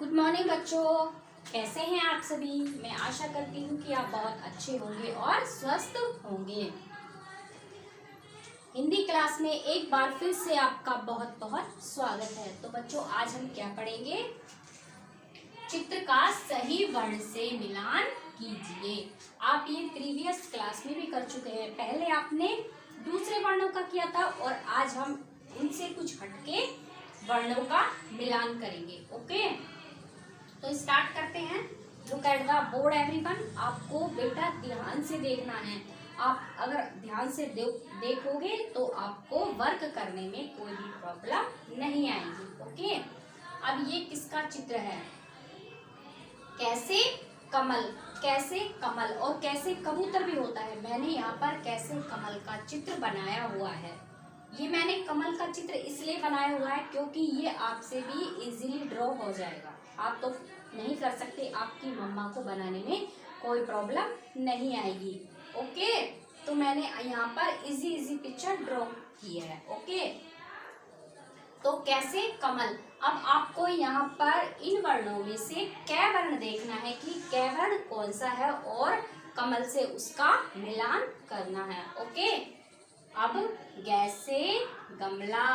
Good morning बच्चों, कैसे हैं आप सभी। मैं आशा करती हूँ कि आप बहुत अच्छे होंगे और स्वस्थ होंगे। हिंदी क्लास में एक बार फिर से आपका बहुत बहुत स्वागत है। तो बच्चों, आज हम क्या पढ़ेंगे? चित्र का सही वर्ण से मिलान कीजिए। आप ये प्रीवियस क्लास में भी कर चुके हैं। पहले आपने दूसरे वर्णों का किया था और आज हम इनसे कुछ हटके वर्णों का मिलान करेंगे। ओके, तो स्टार्ट करते हैं। Look at the board everyone. आपको बेटा ध्यान से देखना है। आप अगर ध्यान से देखोगे तो आपको वर्क करने में कोई भी प्रॉब्लम नहीं आएगी। ओके, अब ये किसका चित्र है? कैसे कमल, कैसे कमल और कैसे कबूतर भी होता है। मैंने यहाँ पर कैसे कमल का चित्र बनाया हुआ है। ये मैंने कमल का चित्र इसलिए बनाया हुआ है क्योंकि ये आपसे भी इजीली ड्रॉ हो जाएगा। आप तो नहीं कर सकते, आपकी मम्मा को बनाने में कोई प्रॉब्लम नहीं आएगी। ओके, तो मैंने यहाँ पर इजी पिक्चर ड्रॉ की है। ओके, तो कैसे कमल। अब आपको यहाँ पर इन वर्णों में से कै वर्ण देखना है कि कै वर्ण कौन सा है और कमल से उसका मिलान करना है। ओके, अब गैसे गमला,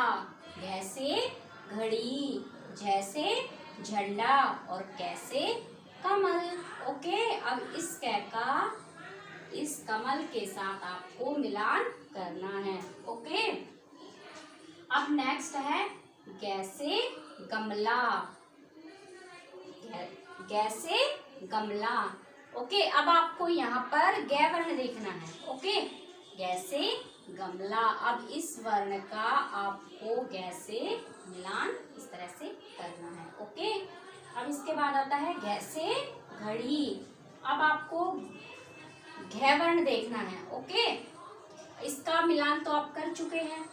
जैसे घड़ी, जैसे झंडा और कैसे कमल। ओके, अब इस कै का इस कमल के साथ आपको मिलान करना है। ओके, अब नेक्स्ट है गैसे गमला, गैसे गमला। ओके, अब आपको यहाँ पर गै वर्ण देखना है। ओके, गैसे गमला। अब इस वर्ण का आपको गैसे मिलान इस तरह से करना है। ओके, अब इसके बाद आता है गैसे घड़ी। अब आपको घै वर्ण देखना है। ओके, इसका मिलान तो आप कर चुके हैं,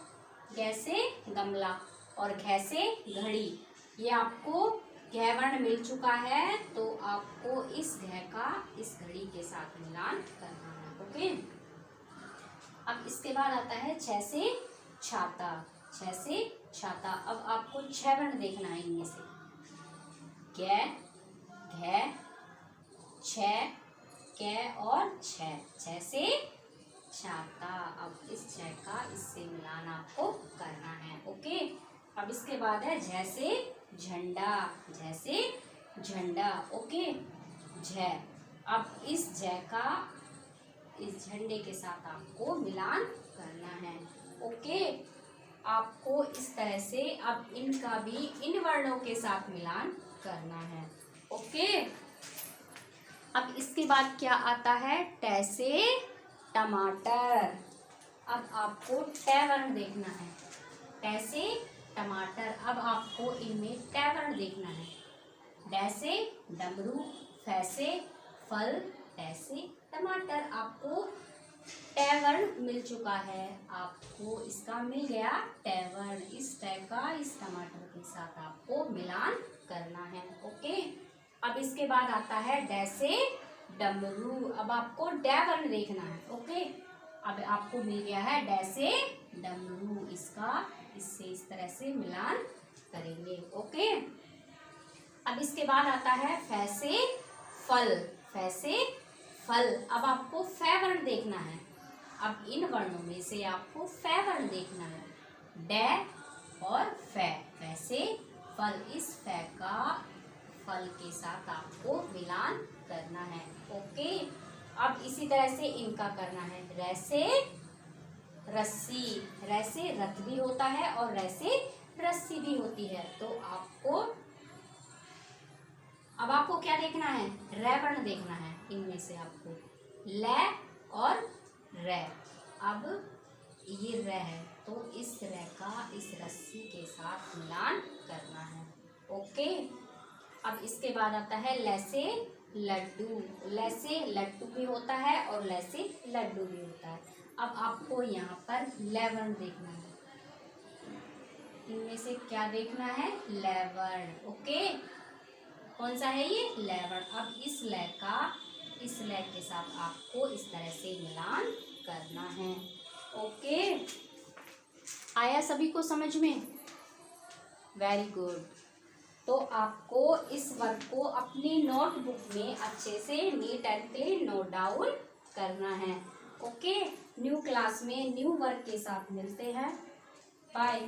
गैसे गमला और घै से घड़ी। ये आपको घै वर्ण मिल चुका है, तो आपको इस घै का इस घड़ी के साथ मिलान करना है। ओके, अब इसके बाद आता है छ से छाता, छ से छाता। अब आपको छह वर्ण देखना है इनमें से, कै, घै, छ, कै और छ, छ से छाता। अब इस छ का इससे मिलान आपको करना है। ओके, अब इसके बाद है झ से झंडा, झ से झंडा। ओके, झ। अब इस झ का इस झंडे के साथ आपको मिलान करना है। ओके, आपको इस तरह से अब इनका भी इन वर्णों के साथ मिलान करना है। ओके, अब इसके बाद क्या आता है? ट से टमाटर। अब आपको ट वर्ण देखना है, ट से टमाटर। अब आपको इनमें ट वर्ण देखना है, ड से डमरू, फ से फल, ट से टमाटर। आपको ट वर्ण मिल चुका है, आपको इसका मिल गया ट वर्ण। इस ट का इस टमाटर के साथ आपको मिलान करना है। ओके, अब इसके बाद आता है ड से डमरू। अब आपको ड वर्ण देखना है। ओके, अब आपको मिल गया है ड से डमरू। इसका इससे इस तरह से मिलान करेंगे। ओके, अब इसके बाद आता है फ से फल, फ से फल। अब आपको फ वर्ण देखना है। अब इन वर्णों में से आपको फ वर्ण देखना है, ड और फ, फ से फल। इस फ का फल के साथ आपको मिलान करना है। ओके, अब इसी तरह से इनका करना है। र से रस्सी, र से रथ भी होता है और र से रस्सी भी होती है। तो आपको अब आपको क्या देखना है? र वर्ण देखना है। इनमें से आपको ल और र। अब ये र है, तो इस र का इस रस्सी के साथ मिलान करना है। ओके, अब इसके बाद आता है ल से लड्डू। ल से लड्डू भी होता है और ल से लड्डू भी होता है। अब आपको यहाँ पर ल वर्ण देखना है। इनमें से क्या देखना है? ल वर्ण। ओके, कौन सा है ये? ल वर्ण। अब इस ल का इस ल के साथ आपको इस तरह से मिलान करना है। ओके, आया सभी को समझ में? Very good. तो आपको इस वर्क को अपनी नोटबुक में अच्छे से neat and clean note down करना है। ओके, न्यू क्लास में न्यू वर्क के साथ मिलते हैं। बाय।